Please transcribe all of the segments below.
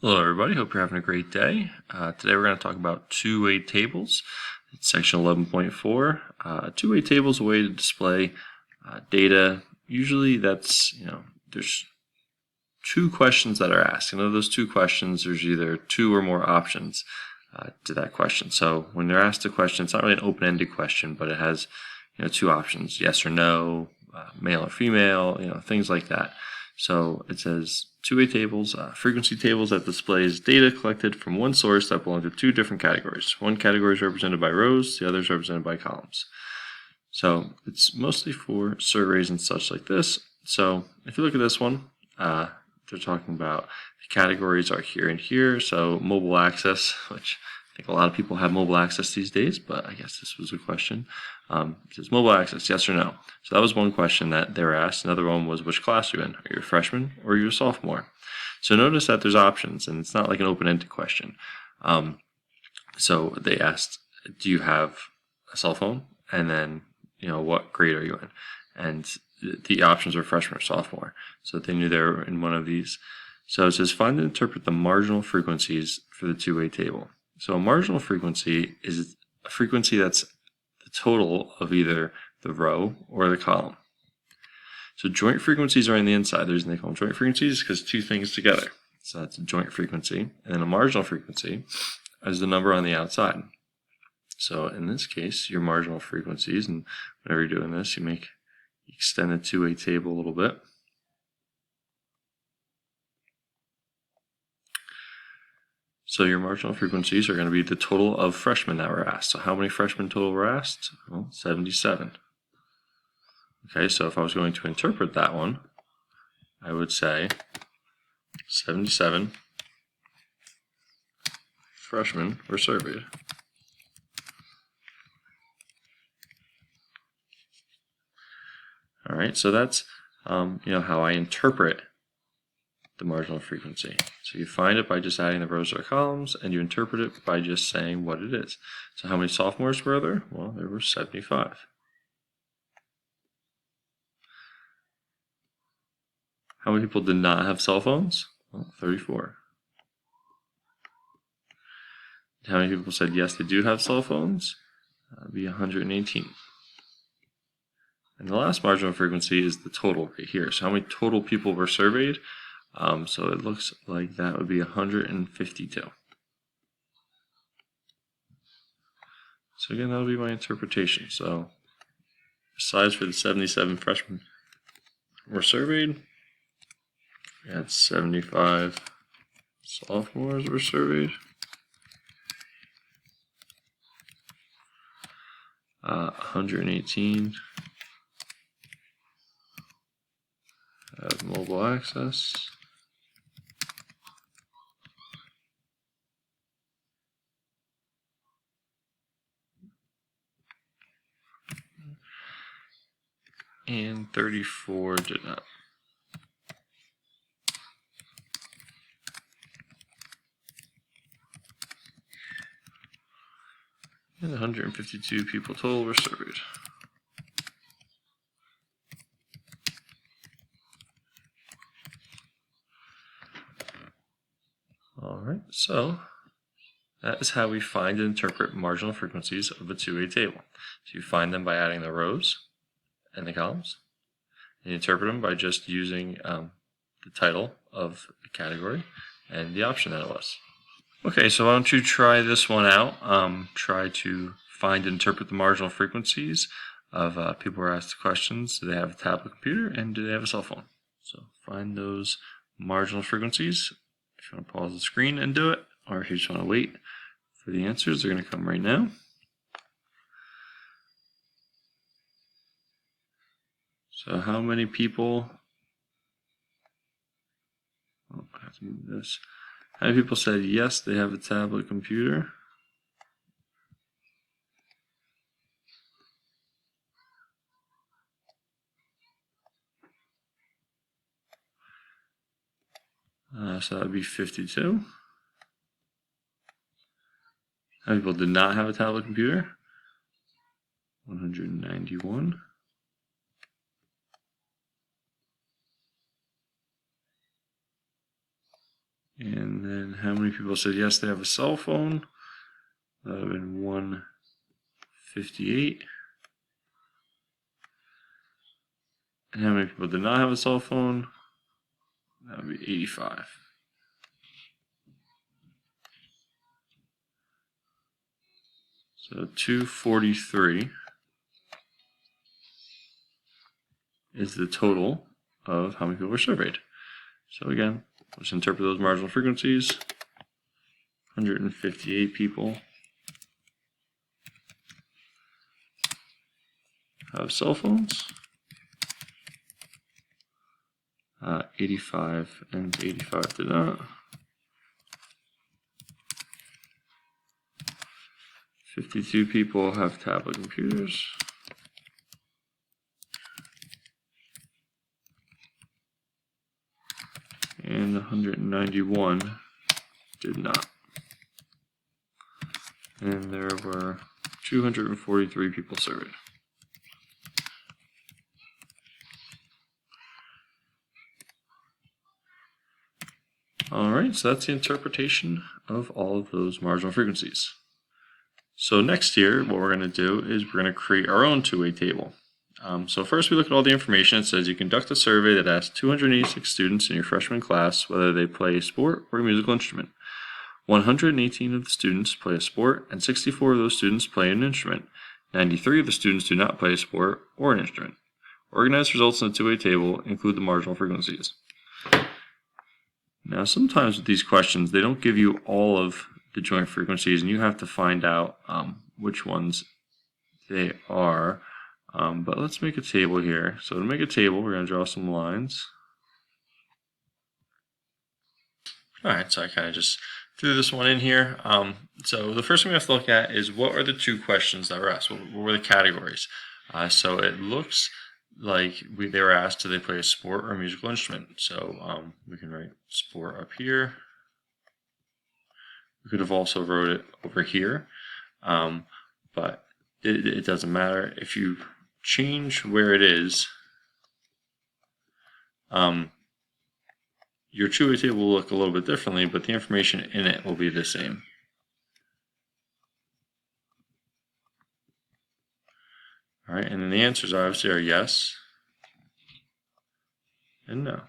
Hello everybody, hope you're having a great day. Today we're going to talk about two-way tables. It's section 11.4. Two-way table is a way to display data. Usually that's, there's two questions that are asked. And of those two questions, there's either two or more options to that question. So when they're asked a question, it's not really an open-ended question, but it has, two options, yes or no, male or female, things like that. So it says two-way tables, frequency tables that displays data collected from one source that belong to two different categories. One category is represented by rows, the other is represented by columns. So it's mostly for surveys and such like this. So if you look at this one, they're talking about the categories are here and here. So mobile access, which I think a lot of people have mobile access these days, but I guess this was a question. It says mobile access, yes or no? So that was one question that they were asked. Another one was, which class are you in? Are you a freshman or are you a sophomore? So notice that there's options, and it's not like an open-ended question. So they asked, do you have a cell phone? And then, what grade are you in? And the options are freshman or sophomore. So they knew they were in one of these. So it says, find and interpret the marginal frequencies for the two-way table. So a marginal frequency is a frequency that's the total of either the row or the column. So joint frequencies are on the inside. The reason they call them joint frequencies because two things together. So that's a joint frequency. And then a marginal frequency is the number on the outside. So in this case, your marginal frequencies, and whenever you're doing this, you extend the two-way table a little bit. So your marginal frequencies are going to be the total of freshmen that were asked. So how many freshmen total were asked? Well, 77. Okay, so if I was going to interpret that one, I would say 77 freshmen were surveyed. All right, so that's how I interpret the marginal frequency. So you find it by just adding the rows or columns, and you interpret it by just saying what it is. So how many sophomores were there? Well, there were 75. How many people did not have cell phones? Well, 34. How many people said yes, they do have cell phones? That'd be 118. And the last marginal frequency is the total right here. So how many total people were surveyed? So it looks like that would be 152. So again, that would be my interpretation. So besides for the 77 freshmen were surveyed, we had 75 sophomores were surveyed. 118 have mobile access. And 34 did not. And 152 people total were surveyed. Alright, so that is how we find and interpret marginal frequencies of a two-way table. So you find them by adding the rows and the columns. And you interpret them by just using the title of the category and the option that it was. Okay, so why don't you try this one out. Try to find and interpret the marginal frequencies of people who are asked questions. Do they have a tablet computer and do they have a cell phone? So find those marginal frequencies. If you want to pause the screen and do it, or if you just want to wait for the answers, they're going to come right now. So how many people, I have to move this. How many people said yes, they have a tablet computer? So that would be 52. How many people did not have a tablet computer? 191. And then how many people said yes, they have a cell phone? That would have been 158. And how many people did not have a cell phone? That would be 85. So 243 is the total of how many people were surveyed. So again, let's interpret those marginal frequencies. 158 people have cell phones. 85 and 85 did not. 52 people have tablet computers. And 191 did not. And there were 243 people surveyed. Alright, so that's the interpretation of all of those marginal frequencies. So next here, what we're going to do is we're going to create our own two-way table. So first we look at all the information. It says you conduct a survey that asks 286 students in your freshman class whether they play a sport or a musical instrument. 118 of the students play a sport and 64 of those students play an instrument. 93 of the students do not play a sport or an instrument. Organized results in the two-way table include the marginal frequencies. Now sometimes with these questions they don't give you all of the joint frequencies and you have to find out which ones they are. But let's make a table here. So to make a table, we're going to draw some lines. Alright, so I kind of just threw this one in here. So the first thing we have to look at is what are the two questions that were asked? What were the categories? So it looks like they were asked, do they play a sport or a musical instrument? So we can write sport up here. We could have also wrote it over here, but it doesn't matter. If you change where it is, your two-way table will look a little bit differently, but the information in it will be the same. All right, and then the answers obviously are yes and no.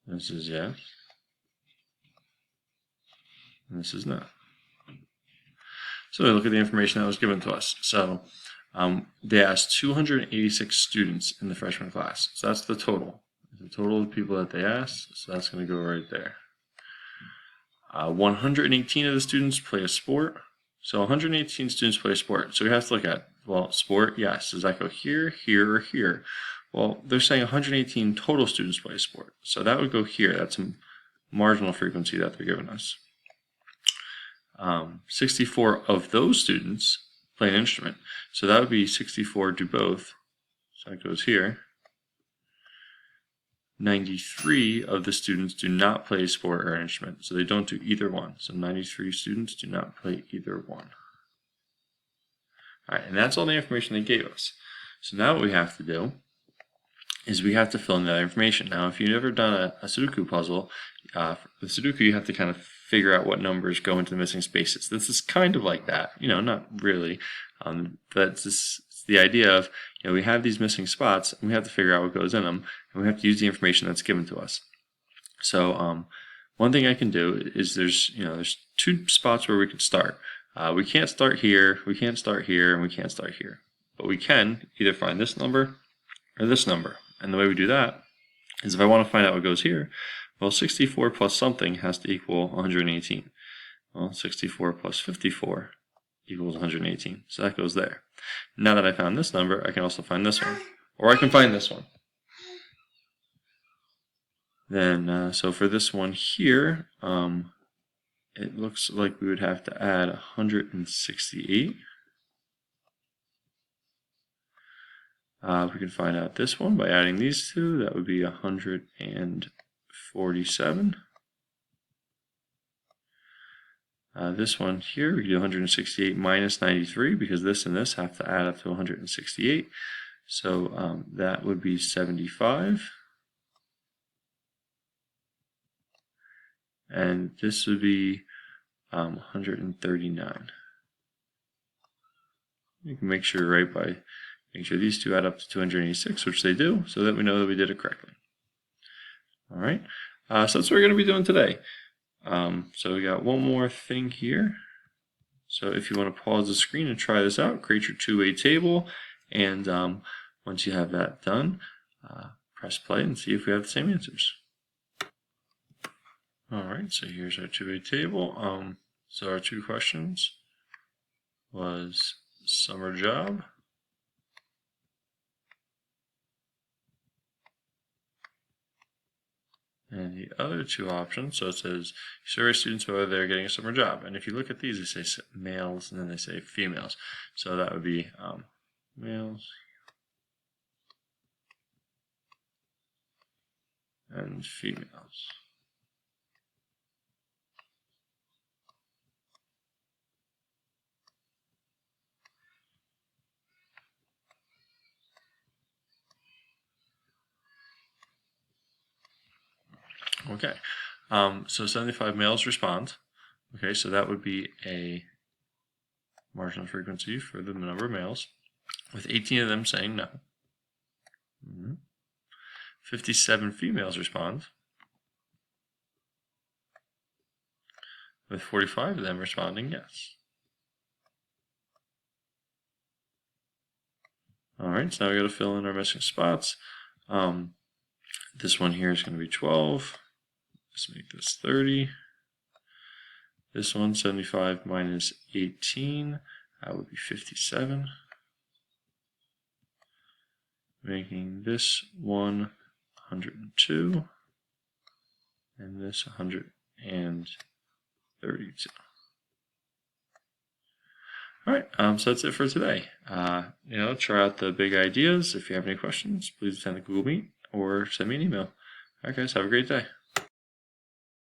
This is yes, and this is no. So we look at the information that was given to us. So they asked 286 students in the freshman class. So that's the total. The total of people that they asked. So that's going to go right there. 118 of the students play a sport. So 118 students play a sport. So we have to look at, well, sport, yes. Does that go here, here, or here? Well, they're saying 118 total students play a sport. So that would go here. That's a marginal frequency that they're giving us. 64 of those students play an instrument. So that would be 64 do both. So that goes here. 93 of the students do not play a sport or an instrument. So they don't do either one. So 93 students do not play either one. Alright, and that's all the information they gave us. So now what we have to do is we have to fill in that information. Now, if you've never done a Sudoku puzzle, with Sudoku you have to kind of figure out what numbers go into the missing spaces. This is kind of like that, not really, but it's the idea of, we have these missing spots and we have to figure out what goes in them, and we have to use the information that's given to us. So one thing I can do is there's two spots where we can start. We can't start here, we can't start here, and we can't start here. But we can either find this number or this number. And the way we do that is if I want to find out what goes here, well, 64 plus something has to equal 118. Well, 64 plus 54 equals 118. So that goes there. Now that I found this number, I can also find this one. Or I can find this one. Then, so for this one here, it looks like we would have to add 168. We can find out this one by adding these two. That would be 147. This one here, we can do 168 minus 93 because this and this have to add up to 168. So that would be 75. and this would be 139. You can make sure make sure these two add up to 286, which they do, so that we know that we did it correctly. All right, so that's what we're going to be doing today. So we got one more thing here. So if you want to pause the screen and try this out, create your two-way table, and once you have that done, press play and see if we have the same answers. All right, so here's our two-way table. So our two questions was summer job and the other two options. So it says survey students whether they're getting a summer job, and if you look at these, they say males and then they say females. So that would be males and females. Okay, so 75 males respond. Okay, so that would be a marginal frequency for the number of males, with 18 of them saying no. 57 females respond, with 45 of them responding yes. All right, so now we got to fill in our missing spots. This one here is going to be 12. Let's make this 30. This one, 75 minus 18, that would be 57. Making this one 102, and this 132. All right, so that's it for today. Try out the big ideas. If you have any questions, please attend the Google Meet or send me an email. All right, guys, have a great day.